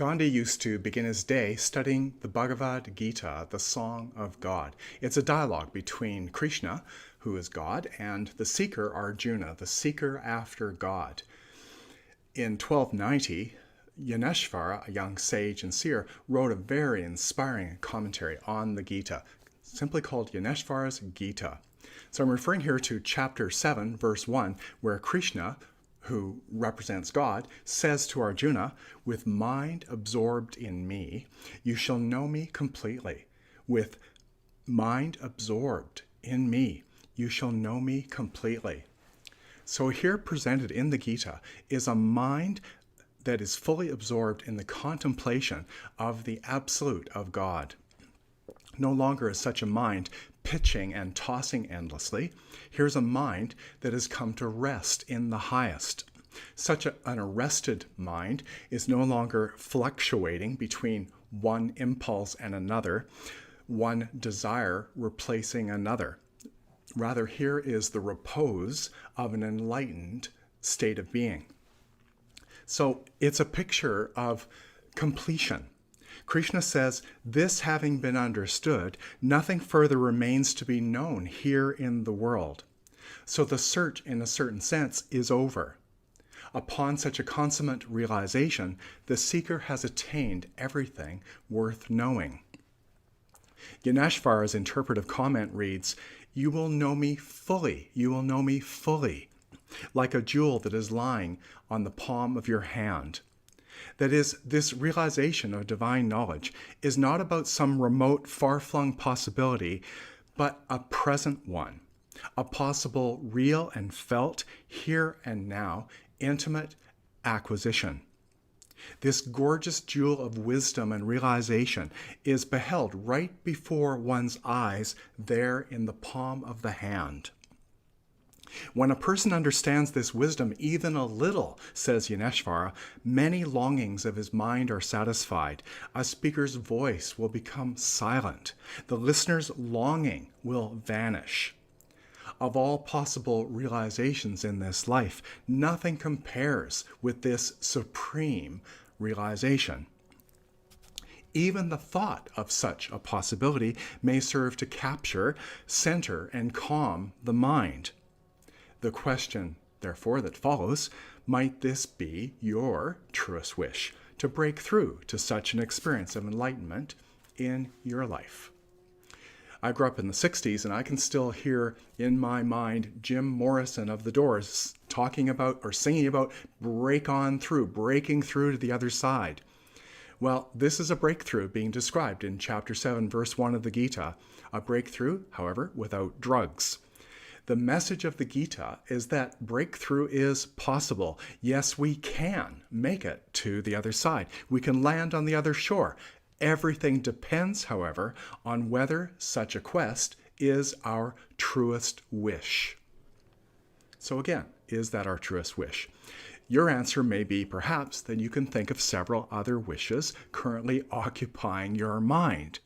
Gandhi used to begin his day studying the Bhagavad Gita, the Song of God. It's a dialogue between Krishna, who is God, and the seeker Arjuna, the seeker after God. In 1290, Jnaneshwar, a young sage and seer, wrote a very inspiring commentary on the Gita, simply called Jnaneshwar's Gita. So I'm referring here to chapter 7, verse 1, where Krishna, who represents God, says to Arjuna, "With mind absorbed in me, you shall know me completely. With mind absorbed in me, you shall know me completely." So here presented in the Gita is a mind that is fully absorbed in the contemplation of the absolute of God. No longer is such a mind pitching and tossing endlessly. Here's a mind that has come to rest in the highest. Such an arrested mind is no longer fluctuating between one impulse and another, one desire replacing another. Rather, here is the repose of an enlightened state of being. So it's a picture of completion. Krishna says, this having been understood, nothing further remains to be known here in the world. So the search, in a certain sense, is over. Upon such a consummate realization, the seeker has attained everything worth knowing. Jnaneshwar's interpretive comment reads, "You will know me fully, you will know me fully, like a jewel that is lying on the palm of your hand." That is, this realization of divine knowledge is not about some remote, far-flung possibility, but a present one, a possible, real and felt, here and now, intimate acquisition. This gorgeous jewel of wisdom and realization is beheld right before one's eyes there in the palm of the hand. When a person understands this wisdom even a little, says Jnaneshwar, many longings of his mind are satisfied. A speaker's voice will become silent. The listener's longing will vanish. Of all possible realizations in this life, nothing compares with this supreme realization. Even the thought of such a possibility may serve to capture, center, and calm the mind. The question, therefore, that follows, might this be your truest wish to break through to such an experience of enlightenment in your life? I grew up in the 60s, and I can still hear in my mind Jim Morrison of The Doors talking about or singing about breaking through to the other side. Well, this is a breakthrough being described in chapter 7, verse 1 of the Gita. A breakthrough, however, without drugs. The message of the Gita is that breakthrough is possible. Yes, we can make it to the other side. We can land on the other shore. Everything depends, however, on whether such a quest is our truest wish. So again, is that our truest wish? Your answer may be perhaps that you can think of several other wishes currently occupying your mind.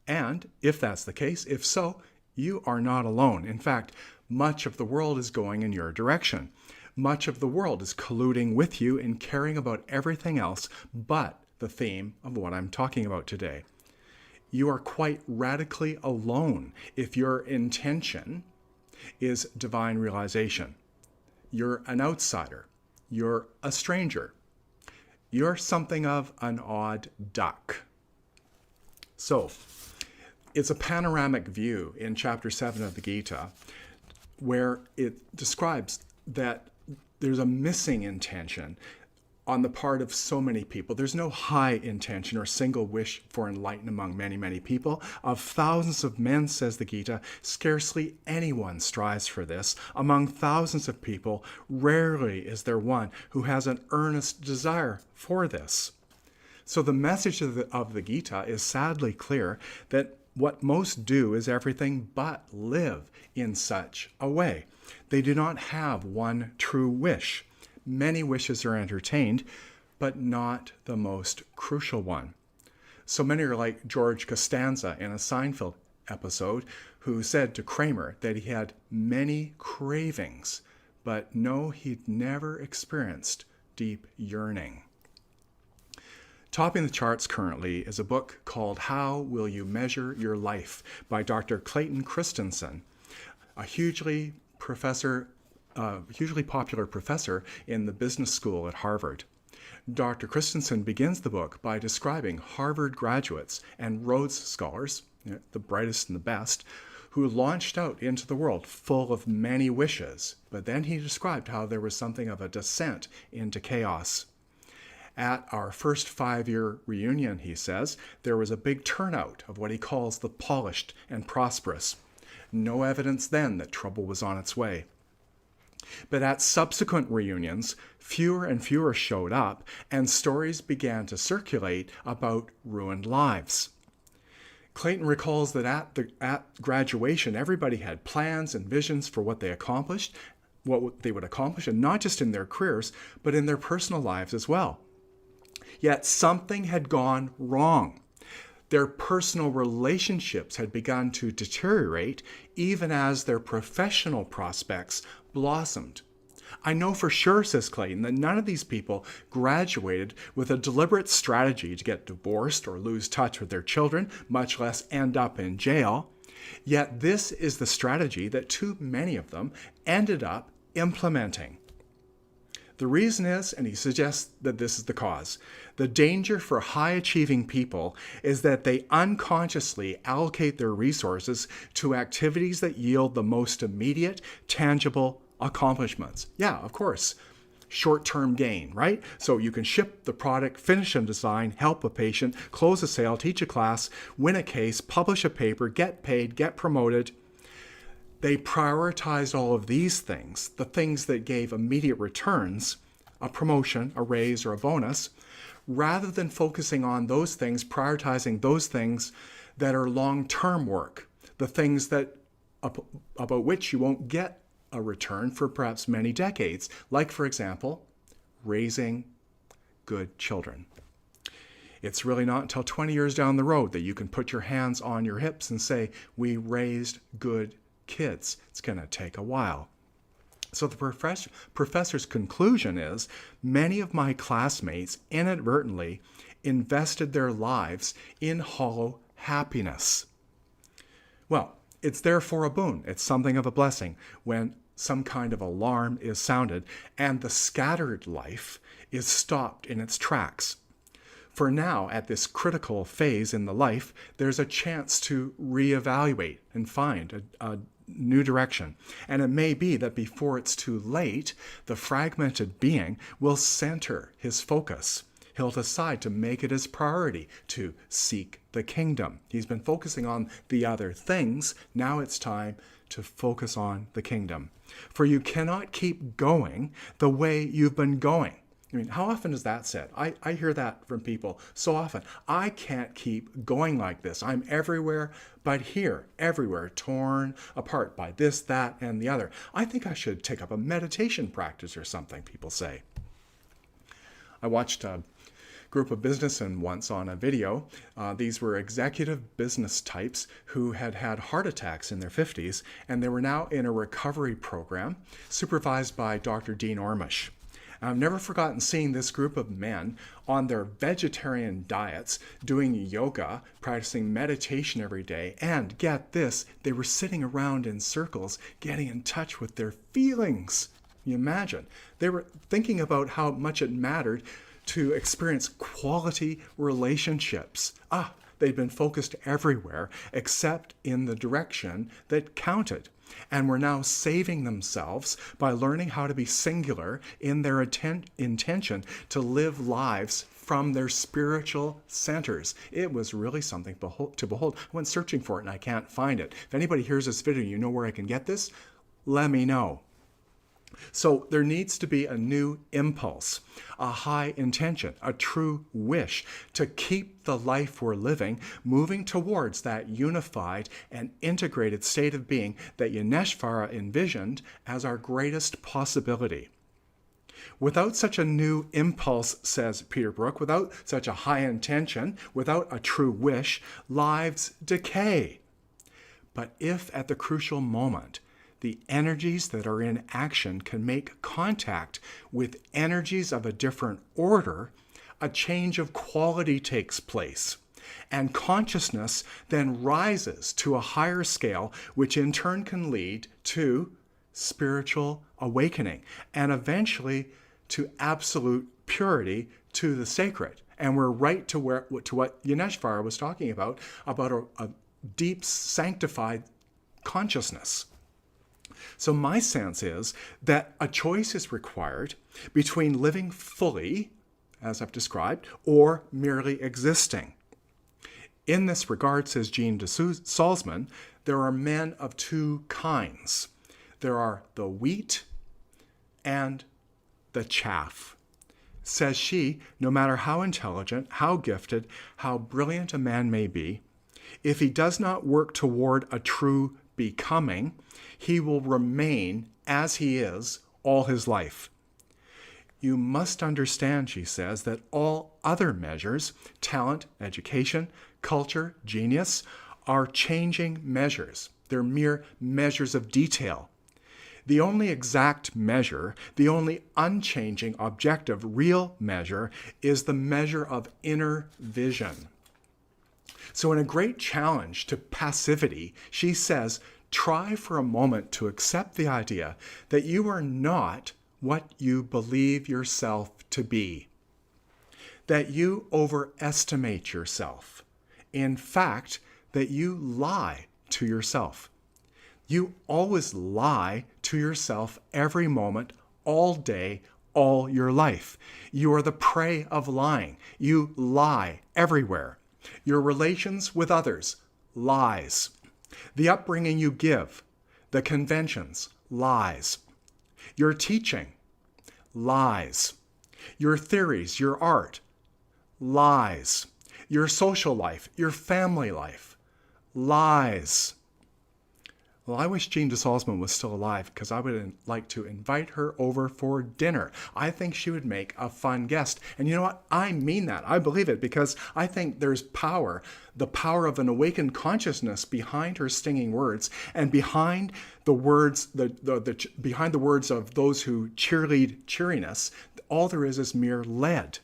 And if that's the case, if so, you are not alone. In fact, much of the world is going in your direction. Much of the world is colluding with you in caring about everything else but the theme of what I'm talking about today. You are quite radically alone if your intention is divine realization. You're an outsider. You're a stranger. You're something of an odd duck. So, it's a panoramic view in chapter 7 of the Gita where it describes that there's a missing intention on the part of so many people. There's no high intention or single wish for enlightenment among many, many people. Of thousands of men, says the Gita, scarcely anyone strives for this. Among thousands of people, rarely is there one who has an earnest desire for this. So the message of the Gita is sadly clear that what most do is everything but live in such a way. They do not have one true wish. Many wishes are entertained, but not the most crucial one. So many are like George Costanza in a Seinfeld episode, who said to Kramer that he had many cravings, but no, he'd never experienced deep yearning. Topping the charts currently is a book called How Will You Measure Your Life by Dr. Clayton Christensen, a hugely popular professor in the business school at Harvard. Dr. Christensen begins the book by describing Harvard graduates and Rhodes Scholars, the brightest and the best, who launched out into the world full of many wishes, but then he described how there was something of a descent into chaos. At our first 5-year reunion, he says, there was a big turnout of what he calls the polished and prosperous. No evidence then that trouble was on its way. But at subsequent reunions, fewer and fewer showed up, and stories began to circulate about ruined lives. Clayton recalls that at graduation, everybody had plans and visions for what they would accomplish, and not just in their careers, but in their personal lives as well. Yet something had gone wrong. Their personal relationships had begun to deteriorate even as their professional prospects blossomed. I know for sure, says Clayton, that none of these people graduated with a deliberate strategy to get divorced or lose touch with their children, much less end up in jail. Yet this is the strategy that too many of them ended up implementing. The reason is, and he suggests that this is the cause, the danger for high-achieving people is that they unconsciously allocate their resources to activities that yield the most immediate, tangible accomplishments. Yeah, of course. Short-term gain, right? So you can ship the product, finish a design, help a patient, close a sale, teach a class, win a case, publish a paper, get paid, get promoted. They prioritized all of these things, the things that gave immediate returns, a promotion, a raise, or a bonus, rather than focusing on those things, prioritizing those things that are long-term work, the things that about which you won't get a return for perhaps many decades, like, for example, raising good children. It's really not until 20 years down the road that you can put your hands on your hips and say, we raised good kids. It's going to take a while. So the professor's conclusion is, many of my classmates inadvertently invested their lives in hollow happiness. Well, it's therefore a boon. It's something of a blessing when some kind of alarm is sounded and the scattered life is stopped in its tracks. For now, at this critical phase in the life, there's a chance to reevaluate and find a new direction. And it may be that before it's too late, the fragmented being will center his focus. He'll decide to make it his priority to seek the kingdom. He's been focusing on the other things. Now it's time to focus on the kingdom. For you cannot keep going the way you've been going. I mean, how often is that said? I hear that from people so often. I can't keep going like this. I'm everywhere but here, everywhere, torn apart by this, that, and the other. I think I should take up a meditation practice or something, people say. I watched a group of businessmen once on a video. These were executive business types who had had heart attacks in their 50s, and they were now in a recovery program supervised by Dr. Dean Ornish. I've never forgotten seeing this group of men on their vegetarian diets, doing yoga, practicing meditation every day, and get this, they were sitting around in circles, getting in touch with their feelings. Can you imagine? They were thinking about how much it mattered to experience quality relationships. They'd been focused everywhere except in the direction that counted, and were now saving themselves by learning how to be singular in their intention to live lives from their spiritual centers. It was really something to behold. I went searching for it and I can't find it. If anybody hears this video, you know where I can get this? Let me know. So there needs to be a new impulse, a high intention, a true wish to keep the life we're living moving towards that unified and integrated state of being that Jnaneshwar envisioned as our greatest possibility. Without such a new impulse, says Peter Brook, without such a high intention, without a true wish, lives decay. But if at the crucial moment, the energies that are in action can make contact with energies of a different order, a change of quality takes place. And consciousness then rises to a higher scale, which in turn can lead to spiritual awakening and eventually to absolute purity, to the sacred. And we're right to what Jnaneshwar was talking about a deep sanctified consciousness. So my sense is that a choice is required between living fully, as I've described, or merely existing. In this regard, says Jean de Salzman, there are men of two kinds. There are the wheat and the chaff. Says she, no matter how intelligent, how gifted, how brilliant a man may be, if he does not work toward a true becoming, he will remain as he is all his life. You must understand, she says, that all other measures, talent, education, culture, genius, are changing measures. They're mere measures of detail. The only exact measure, the only unchanging, objective, real measure is the measure of inner vision. So in a great challenge to passivity, she says, try for a moment to accept the idea that you are not what you believe yourself to be, that you overestimate yourself. In fact, that you lie to yourself. You always lie to yourself every moment, all day, all your life. You are the prey of lying. You lie everywhere. Your relations with others, lies. The upbringing you give, the conventions, lies. Your teaching, lies. Your theories, your art, lies. Your social life, your family life, lies. Well, I wish Jean de Salzman was still alive because I would like to invite her over for dinner. I think she would make a fun guest. And you know what? I mean that. I believe it because I think there's power, the power of an awakened consciousness behind her stinging words and behind the words, behind the words of those who cheerlead cheeriness. All there is mere lead.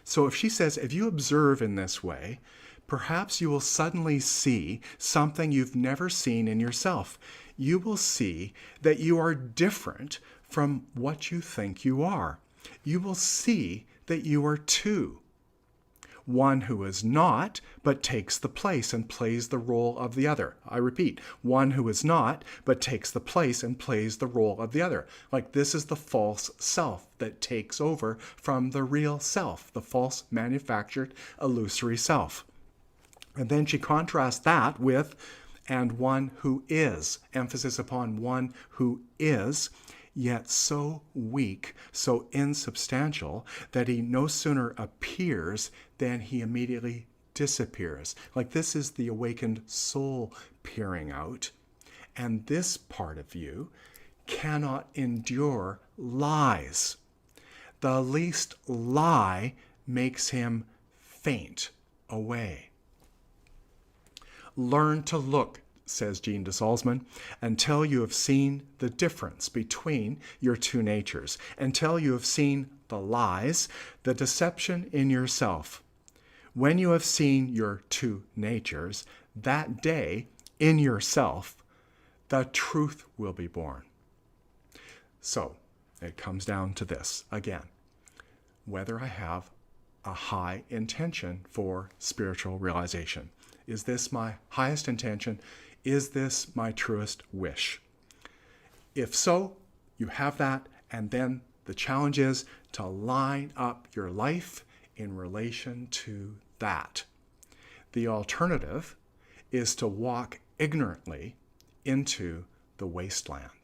So if she says, if you observe in this way, perhaps you will suddenly see something you've never seen in yourself. You will see that you are different from what you think you are. You will see that you are two. One who is not, but takes the place and plays the role of the other. I repeat, one who is not, but takes the place and plays the role of the other. Like this is the false self that takes over from the real self, the false manufactured illusory self. And then she contrasts that with, and one who is, emphasis upon one who is, yet so weak, so insubstantial, that he no sooner appears than he immediately disappears. Like this is the awakened soul peering out. And this part of you cannot endure lies. The least lie makes him faint away. Learn to look, says Jean de Salzman, until you have seen the difference between your two natures, until you have seen the lies, the deception in yourself. When you have seen your two natures, that day in yourself, the truth will be born. So it comes down to this again, whether I have a high intention for spiritual realization. Is this my highest intention? Is this my truest wish? If so, you have that, and then the challenge is to line up your life in relation to that. The alternative is to walk ignorantly into the wasteland.